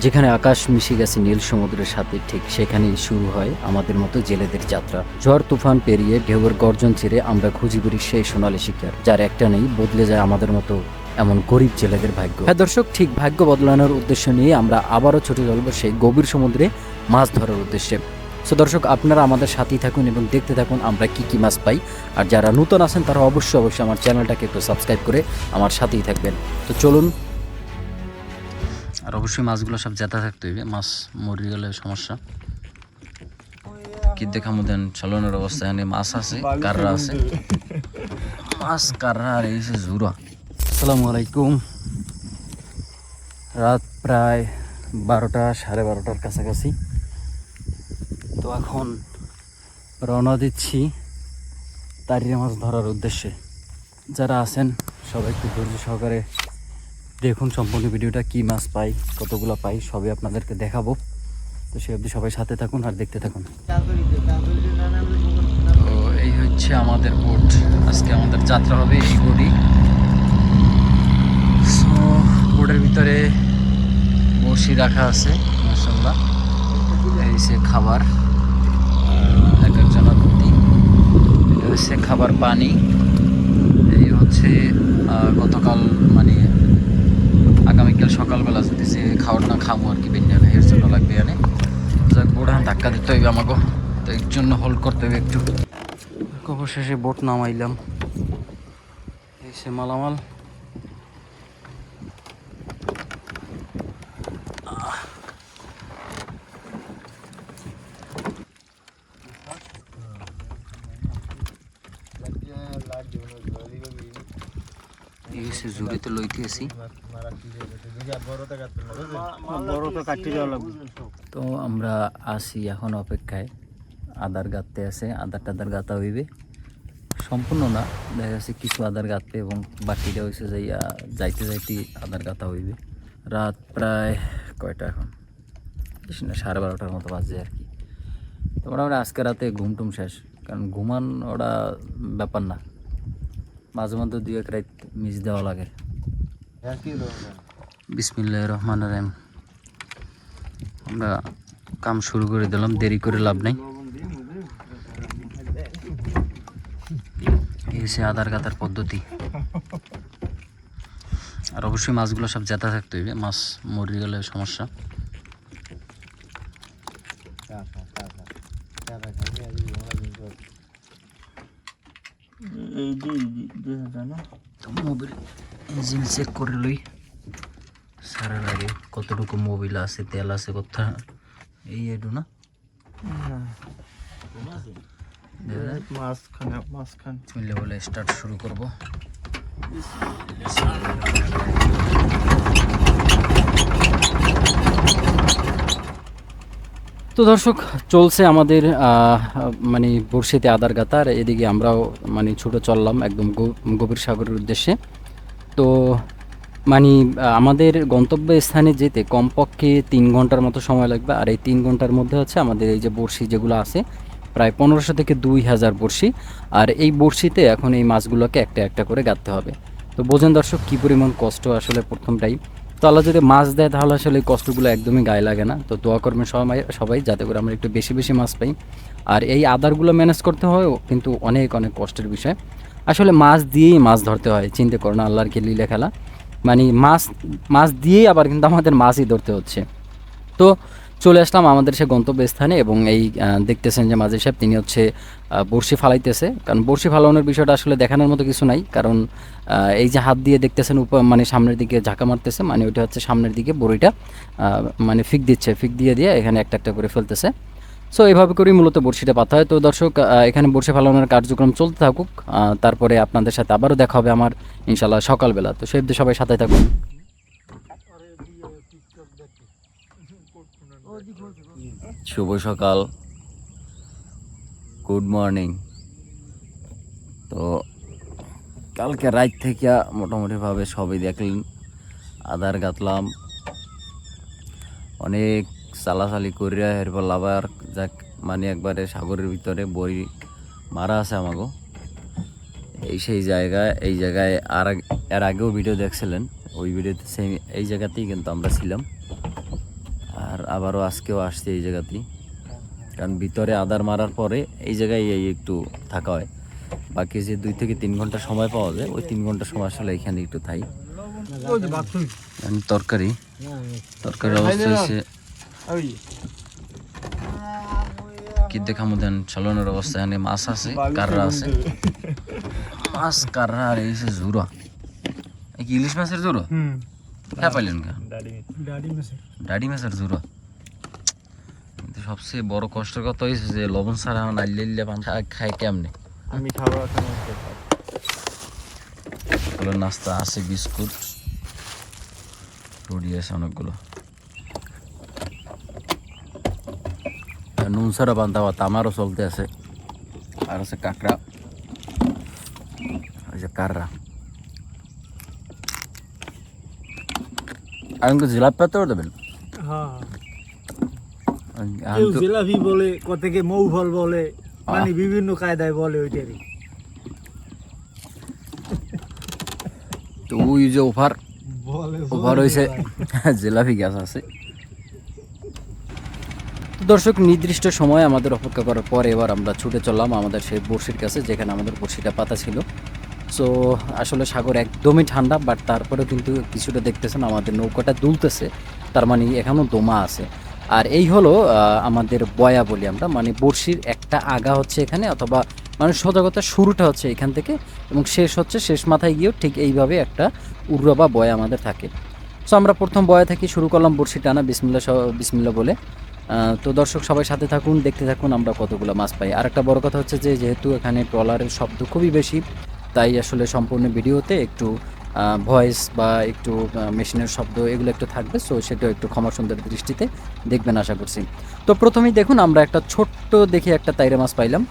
যেখানে আকাশ মিশে গেছে নীল সমুদ্রের সাথে, ঠিক সেখানেই শুরু হয় আমাদের মতো জেলেদের যাত্রা। ঝড় তুফান পেরিয়ে ঢেউয়ের গর্জন ছেড়ে আমরা খুঁজি বেরি সেই সোনালী শিকার, যার একটা নেই বদলে যায় আমাদের মতো এমন গরিব জেলেদের ভাগ্য। হ্যাঁ দর্শক, ঠিক ভাগ্য বদলানোর উদ্দেশ্য নিয়ে আমরা আবারও ছুটে চলবো সেই গভীর সমুদ্রে মাছ ধরার উদ্দেশ্যে। সো দর্শক, আপনারা আমাদের সাথেই থাকুন এবং দেখতে থাকুন আমরা কি কি মাছ পাই। আর যারা নতুন আছেন তারা অবশ্যই আমার চ্যানেলটাকে একটু সাবস্ক্রাইব করে আমার সাথেই থাকবেন। তো চলুন। আর অবশ্যই মাছগুলো সব জেতা থাকতে হইবে, মাছ মরে গেলে সমস্যা। কি দেখামো দেন চলনের অবস্থা, এখানে মাছ আছে, কাররা আছে, মাছ কাররা আর এই যে জুরা। আসসালামু আলাইকুম। রাত প্রায় 12টা, 12:30 কাছাকাছি। তো এখন রওনা দিচ্ছি তারিয়া মাছ ধরার উদ্দেশ্যে। যারা আছেন সবাই একটু ধৈর্য সহকারে দেখুন সম্পূর্ণ ভিডিওটা, কি মাছ পাই, কতগুলো পাই, সবই আপনাদেরকে দেখাবো। তো সে অবধি সবাই সাথে থাকুন আর দেখতে থাকুন। তো এই হচ্ছে আমাদের বোট, আজকে আমাদের যাত্রা হবে এই বোটই। সো বোটের ভিতরে বড়শি রাখা আছে মাশাআল্লাহ। এই সে খাবার এক একজনের প্রতি, এটা হচ্ছে খাবার পানি। এই হচ্ছে গতকাল মানে আগামীকাল সকালবেলা যদি যে খাওয়ার না খাবো আর কি বেঞ্জাল, এর জন্য লাগবে এনে। যাক বোট ধাক্কা দিতে হইবে আমাকে, তো এর জন্য হোল্ড করতে হবে একটু। অবশেষে বোট নামাইলাম, এই সে মালামাল। জুড়িতে লইতে আসি, তো আমরা আসি এখন অপেক্ষায়। আদার গাঁততে আছে, আদার টাদার গাঁথা হইবে, সম্পূর্ণ না, দেখা যাচ্ছে কিছু আদার গাঁথতে এবং বাকিটা হয়েছে যাইয়া যাইতে যাইতে আদার গাঁথা হইবে। রাত প্রায় কয়টা এখন, বেশি না 12:30টার মতো বাজে আর কি। তো মোটামুটি আজকে রাতে ঘুম টুম শেষ, কারণ ঘুমান ওরা ব্যাপার না, মাঝে মধ্যে 2-1 রাত মিস দেওয়া লাগে। বিসমিল্লাহির রহমানির রহিম। আমরা কাম শুরু করে দিলাম, দেরি করে লাভ নাই। এই হচ্ছে আদার গাতার পদ্ধতি। আর অবশ্যই মাছগুলো সব জেতা থাকতে হইবে, মাছ মরে গেলে সমস্যা। মোবিল ইঞ্জিন চেক করে লই সারার আগে, কতটুকু মোবিল আছে, তেল আছে কোথা, এই এডু না মিলে বলে স্টার্ট শুরু করব। তো দর্শক, চলছে আমাদের মানে বড়শিতে আদার গাতা, আর এদিকে আমরাও মানে ছুটে চললাম একদম গভীর সাগরের উদ্দেশ্যে। তো মানে আমাদের গন্তব্য স্থানে যেতে কমপক্ষে 3 ঘন্টার মতো সময় লাগবে। আর এই 3 ঘন্টার মধ্যে হচ্ছে আমাদের এই যে বড়শি যেগুলো আছে প্রায় 1500 থেকে 2000 বড়শি, আর এই বড়শিতে এখন এই মাছগুলোকে একটা একটা করে গাঁথতে হবে। তো বোঝেন দর্শক কী পরিমাণ কষ্ট আসলে প্রথমটাই। তো আল্লাহ যদি মাছ দেয় তাহলে আসলে এই কষ্টগুলো একদমই গায়ে লাগে না। তো দোয়া করবেন সবাই যাতে করে আমরা একটু বেশি বেশি মাছ পাই। আর এই আদারগুলো ম্যানেজ করতে হয় কিন্তু অনেক অনেক কষ্টের বিষয়। আসলে মাছ দিয়েই মাছ ধরতে হয়, চিন্তা করো না, আল্লাহর কি লীলা খেলা। মানে মাছ দিয়েই আবার কিন্তু আমাদের মাছই ধরতে হচ্ছে। তো চলে আসলাম আমাদের সে গন্তব্যস্থানে, এবং এই দেখতেছেন যে মাঝি সাহেব তিনি হচ্ছে বড়শি ফালাইতেছে। কারণ বড়শি ফালানোর বিষয়টা আসলে দেখানোর মতো কিছু নাই, কারণ এই যে হাত দিয়ে দেখতেছেন মানে সামনের দিকে ঝাঁকা মারতেছে, মানে ওইটা হচ্ছে সামনের দিকে বড়িটা মানে ফিক দিচ্ছে, ফিক দিয়ে এখানে একটা একটা করে ফেলতেছে। সো এইভাবে করেই মূলত বড়শিটা পাতা হয়। তো দর্শক, এখানে বড়শি ফালানোর কার্যক্রম চলতে থাকুক, তারপরে আপনাদের সাথে আবারও দেখা হবে আমার ইনশাল্লাহ সকালবেলা। তো সেই সবাই সাথে থাকুন। শুভ সকাল, গুড মর্নিং। তো কালকে রাত থেকে মোটামুটিভাবে সবই দেখলেন, আদার গাতলাম, অনেক চালাচালি করিয়া এরপর আবার যাক মানে একবারে সাগরের ভিতরে বড়ি মারা আছে আমাগো। সেই জায়গায়, এই জায়গায় এর আগেও ভিডিও দেখছিলেন, ওই ভিডিওতে সেম এই জায়গাতেই কিন্তু আমরা ছিলাম। আর আবারও আজকেও আসছে এই জায়গাতেই, কারণ ভিতরে আদার মারার পরে এই জায়গায় এই একটু থাকা হয়। বাকি যে 2 থেকে 3 ঘন্টা সময় পাওয়া যায়, ওই 3 ঘন্টা সময় আসলে এখানে একটু থাই। তরকারি তরকারির অবস্থা হচ্ছে কি দেখামো দেন, চালানোর অবস্থা। এখানে মাছ আছে, কাররা আছে, মাছ কাররা, আর এই যে জুরা, কি ইলিশ মাছের জুরা হ্যাঁ পাইলেন কা ডাডি মাছের জুরা। কিন্তু সবচেয়ে বড় কষ্টের কথা হয়েছে যে লবণ ছাড়া নাইলে পান খায় কেমনে। আমি খাবো এখন নাস্তা আছে, বিস্কুট রুটি আছে অনেকগুলো, নুন ছাড়া বান্ধা ভাত আমারও চলতে আছে। আর আছে কাঁকড়া, ওই যে কাররা। আর জিলাপি পাতাও দেবেন। কেউ জিলাপি বলে, কতকে মৌ ফল বলে, মানে বিভিন্ন কায়দায় বলে ওইটারই। তো ওই যে ওভার হয়েছে জিলাপি গাছ আছে। দর্শক, নির্দিষ্ট সময় আমাদের অপেক্ষা করার পর এবার আমরা ছুটে চললাম আমাদের সেই বড়শির কাছে, যেখানে আমাদের বড়শিটা পাতা ছিল। সো আসলে সাগর একদমই ঠান্ডা, বাট তারপরেও কিন্তু কিছুটা দেখতেছেন আমাদের নৌকাটা দুলতেছে, তার মানে এখনও দমা আছে। আর এই হলো আমাদের বয়া বলি আমরা, মানে বড়শির একটা আগা হচ্ছে এখানে, অথবা মানে সজাগতা শুরুটা হচ্ছে এখান থেকে এবং শেষ হচ্ছে শেষ মাথায় গিয়েও ঠিক এইভাবে একটা উড়া বা বয়া আমাদের থাকে। সো আমরা প্রথম বয়া থেকে শুরু করলাম বড়শি টানা, বিসমিল্লা বলে। তো দর্শক সবাই সাথে থাকুন, দেখতে থাকুন আমরা কতগুলো মাছ পাই। আর একটা বড় কথা হচ্ছে যে যেহেতু এখানে ট্রলারের শব্দ খুবই বেশি, তাই আসলে সম্পূর্ণ ভিডিওতে একটু ভয়েস বা একটু মেশিনের শব্দ এগুলো একটু থাকবে। সো সেটাও একটু ক্ষমা সুন্দর দৃষ্টিতে দেখবেন আশা করছি। তো প্রথমেই দেখুন আমরা একটা ছোট্ট দেখে একটা তাইরে মাছ পাইলাম,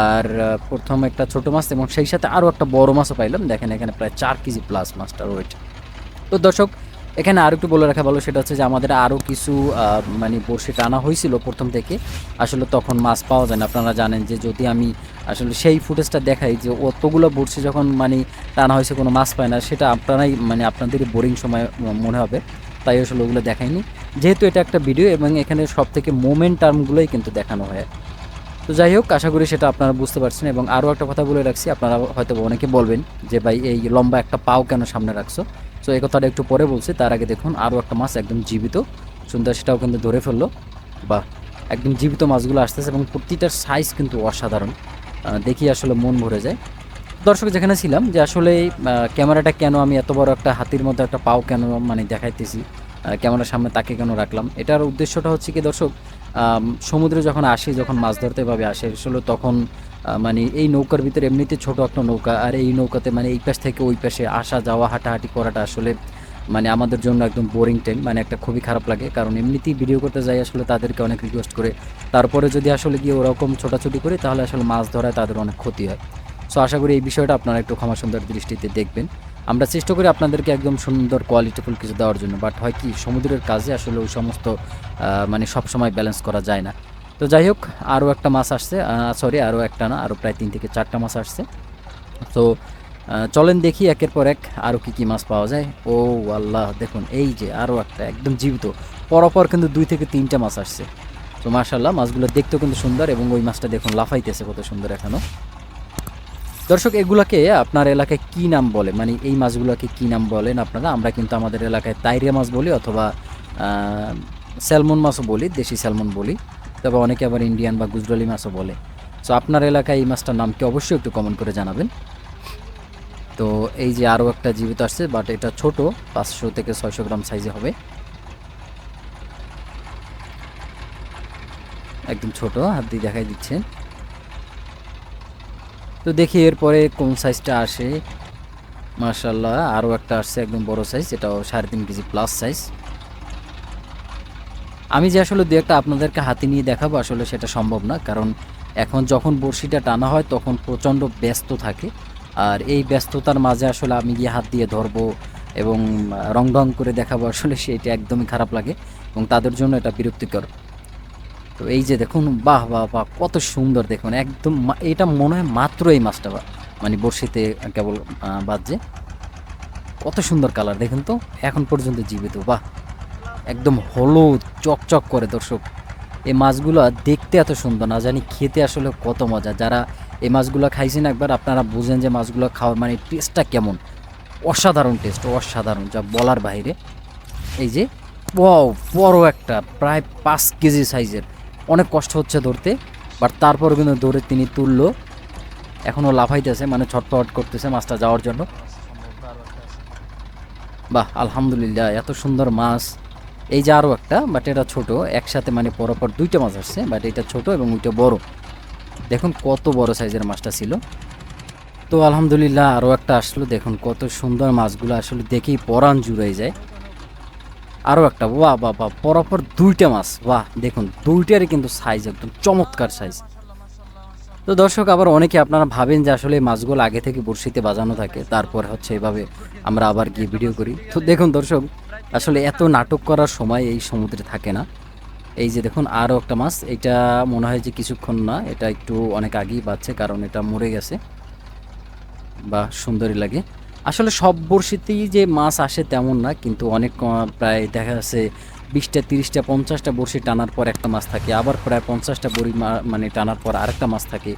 আর প্রথম একটা ছোট মাছ এবং সেই সাথে আরও একটা বড় মাছও পাইলাম। দেখেন এখানে প্রায় 4 কেজি প্লাস মাছটার ওয়েট। তো দর্শক এখানে আরও একটু বলে রাখা ভালো, সেটা হচ্ছে যে আমাদের আরও কিছু মানে বড়শি টানা হয়েছিল প্রথম থেকে, আসলে তখন মাছ পাওয়া যায় না। আপনারা জানেন যে যদি আমি আসলে সেই ফুটেজটা দেখাই যে অতগুলো বড়শি যখন মানে টানা হয়েছে কোনো মাছ পায় না, সেটা আপনারাই মানে আপনাদেরই বোরিং সময় মনে হবে, তাই আসলে ওগুলো দেখাইনি। যেহেতু এটা একটা ভিডিও এবং এখানে সব থেকে মোমেন্ট টার্মগুলোই কিন্তু দেখানো হয়। তো যাই হোক, আশা করি সেটা আপনারা বুঝতে পারছেন। এবং আরও একটা কথা বলে রাখছি, আপনারা হয়তো অনেকে বলবেন যে ভাই এই লম্বা একটা পাও কেন সামনে রাখছো। সো এই কথাটা একটু পরে বলছি, তার আগে দেখুন আরও একটা মাছ একদম জীবিত সুন্দর, সেটাও কিন্তু ধরে ফেললো। বা একদম জীবিত মাছগুলো আসতেছে এবং প্রতিটার সাইজ কিন্তু অসাধারণ, দেখি আসলে মন ভরে যায়। দর্শক যেখানে ছিলাম যে আসলে ক্যামেরাটা কেন আমি এত বড় একটা হাতির মধ্যে একটা পাও কেন মানে দেখাইতেছি, ক্যামেরার সামনে তাকে কেন রাখলাম, এটার উদ্দেশ্যটা হচ্ছে কি দর্শক, সমুদ্রে যখন আসি, যখন মাছ ধরতে ভাবে আসে আসলে তখন মানে এই নৌকার ভিতরে এমনিতে ছোট একটা নৌকা, আর এই নৌকাতে মানে এই পাশ থেকে ওই পাশে আসা যাওয়া হাঁটাহাঁটি করাটা আসলে মানে আমাদের জন্য একদম বোরিং টাইম, মানে একটা খুবই খারাপ লাগে। কারণ এমনিতেই ভিডিও করতে যাই আসলে তাদেরকে অনেক রিকোয়েস্ট করে, তারপরে যদি আসলে গিয়ে ওরকম ছোটাছুটি করি তাহলে আসলে মাছ ধরায় তাদের অনেক ক্ষতি হয়। সো আশা করি এই বিষয়টা আপনারা একটু ক্ষমা সুন্দর দৃষ্টিতে দেখবেন। আমরা চেষ্টা করি আপনাদেরকে একদম সুন্দর কোয়ালিটিফুল কিছু দেওয়ার জন্য, বাট হয় কি সমুদ্রের কাজে আসলে ওই সমস্ত মানে সবসময় ব্যালেন্স করা যায় না। তো যাই হোক, আরও একটা মাছ আসছে, সরি আরও একটা না, আরও প্রায় 3 থেকে 4টা মাছ আসছে। তো চলেন দেখি একের পর এক আরও কী মাছ পাওয়া যায়। ও আল্লাহ, দেখুন এই যে আরও একটা একদম জীবিত, পরপর কিন্তু 2 থেকে 3টা মাছ আসছে। তো মাশাআল্লাহ, মাছগুলো দেখতেও কিন্তু সুন্দর এবং ওই মাছটা দেখুন লাফাইতেছে কত সুন্দর এখনও। দর্শক এগুলাকে আপনার এলাকায় কি নাম বলে, মানে এই মাছগুলোকে কি নাম বলেন আপনারা? আমরা কিন্তু আমাদের এলাকায় তাইরিয়া মাছ বলি, অথবা স্যালমন মাছও বলি, দেশি স্যালমন বলি, তবে অনেকে আবার ইন্ডিয়ান বা গুজরালি মাছও বলে। সো আপনার এলাকায় এই মাছটার নাম কি অবশ্যই একটু কমেন্ট করে জানাবেন। তো এই যে আরও একটা জীবিত আসছে, বাট এটা ছোট, 500 থেকে 600 গ্রাম সাইজে হবে, একদম ছোট, হাত দিয়ে দেখাই দিচ্ছে। তো দেখি এরপরে কোন সাইজটা আসে। মাশাআল্লাহ, আরও একটা আসছে একদম বড় সাইজ, এটাও 3.5 কেজি প্লাস সাইজ। আমি যে আসলে দু একটা আপনাদেরকে হাতে নিয়ে দেখাবো আসলে সেটা সম্ভব না, কারণ এখন যখন বড়শিটা টানা হয় তখন প্রচণ্ড ব্যস্ত থাকে, আর এই ব্যস্ততার মাঝে আসলে আমি গিয়ে হাত দিয়ে ধরবো এবং রং করে দেখাবো আসলে সেটা একদমই খারাপ লাগে এবং তাদের জন্য এটা বিরক্তিকর। তো এই যে দেখুন, বাহ বাহ বাহ, কত সুন্দর দেখুন, একদম এটা মনে হয় মাত্র এই মাছটা মানে বড়শিতে কেবল বাজছে, কত সুন্দর কালার দেখুন তো, এখন পর্যন্ত জীবিত, বাহ একদম হলুদ চকচক করে দর্শক। এই মাছগুলো দেখতে এত সুন্দর, না জানি খেতে আসলে কত মজা। যারা এই মাছগুলো খাইছেন একবার আপনারা বুঝেন যে মাছগুলো খাওয়ার মানে টেস্টটা কেমন। অসাধারণ টেস্ট, অসাধারণ, যা বলার বাইরে। এই যে বড় একটা প্রায় 5 কেজি সাইজের, অনেক কষ্ট হচ্ছে ধরতে, বাট তারপর কিন্তু ধরে তিনি তুললো। এখনও লাফাইতেছে, মানে ছটফট করতেছে মাছটা যাওয়ার জন্য। বাহ, আলহামদুলিল্লাহ, এত সুন্দর মাছ। এই যে আরও একটা, বাট এটা ছোট, একসাথে মানে পরপর 2টা মাছ আসছে, বাট এটা ছোট এবং ওইটা বড়। দেখুন কত বড় সাইজের মাছটা ছিল। তো আলহামদুলিল্লাহ আরও একটা আসলো, দেখুন কত সুন্দর মাছগুলো, আসলে দেখেই পরাণ জুড়ে যায়। আরও একটা, বাহ বাহ বাহ, পরপর 2টা মাছ, বাহ দেখুন 2টারই কিন্তু সাইজ একদম চমৎকার সাইজ। তো দর্শক, আবার অনেকে আপনারা ভাবেন যে আসলে এই মাছগুলো আগে থেকে বড়শিতে বাজানো থাকে, তারপর হচ্ছে এভাবে আমরা আবার গিয়ে ভিডিও করি। তো দেখুন দর্শক, আসলে এত নাটক করার সময় এই সমুদ্রে থাকে না। এই যে দেখুন আরও একটা মাছ, এটা মনে হয় যে কিছুক্ষণ না, এটা একটু অনেক আগেই বাজছে, কারণ এটা মরে গেছে। বা সুন্দরই লাগে। আসলে সব বড়শিতেই যে মাছ আসে তেমন না, কিন্তু অনেক প্রায় দেখা যাচ্ছে 20টা 30টা 50টা বড়শি টানার পর একটা মাছ থাকে, আবার প্রায় 50টা বড়ি মানে টানার পর আরেকটা মাছ থাকে।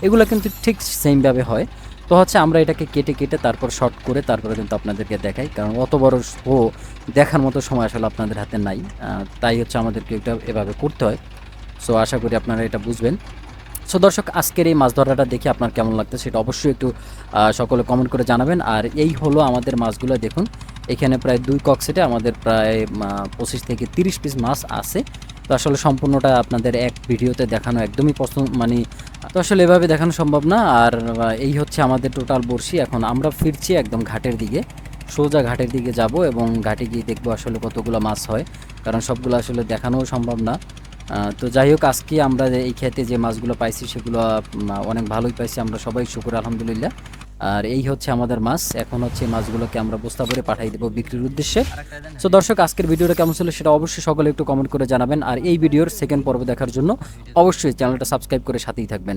এগুলো কিন্তু ঠিক সেমভাবে হয়। তো হচ্ছে আমরা এটাকে কেটে কেটে তারপর শর্ট করে তারপরে কিন্তু আপনাদেরকে দেখাই, কারণ অত বড় শো দেখার মতো সময় আসলে আপনাদের হাতে নাই। তাই হচ্ছে আমাদেরকে এটা এভাবে করতে হয়। সো আশা করি আপনারা এটা বুঝবেন। সো দর্শক, আজকের এই মাছ ধরাটা দেখে আপনার কেমন লাগতো সেটা অবশ্যই একটু সকলে কমেন্ট করে জানাবেন। আর এই হলো আমাদের মাছগুলো, দেখুন এখানে প্রায় 2 কক সেটে আমাদের প্রায় 25 থেকে 30 পিস মাছ আছে। তো আসলে সম্পূর্ণটা আপনাদের এক ভিডিওতে দেখানো একদমই পছন্দ, মানে তো আসলে এভাবে দেখানো সম্ভব না। আর এই হচ্ছে আমাদের টোটাল বড়শি। এখন আমরা ফিরছি একদম ঘাটের দিকে, সোজা ঘাটের দিকে যাব এবং ঘাটে গিয়ে দেখবো আসলে কতগুলো মাছ হয়, কারণ সবগুলো আসলে দেখানোও সম্ভব না। তো যাই হোক, আজকে আমরা এই ক্ষেতে যে মাছগুলো পাইছি সেগুলো অনেক ভালোই পাইছি, আমরা সবাই শুকর আলহামদুলিল্লাহ। আর এই হচ্ছে আমাদের মাছ, এখন হচ্ছে এই মাছগুলোকে আমরা বস্তা ভরে পাঠিয়ে দেবো বিক্রির উদ্দেশ্যে। সো দর্শক, আজকের ভিডিওটা কেমন ছিল সেটা অবশ্যই সকলে একটু কমেন্ট করে জানাবেন। আর এই ভিডিওর সেকেন্ড পর্ব দেখার জন্য অবশ্যই চ্যানেলটা সাবস্ক্রাইব করে সাথেই থাকবেন।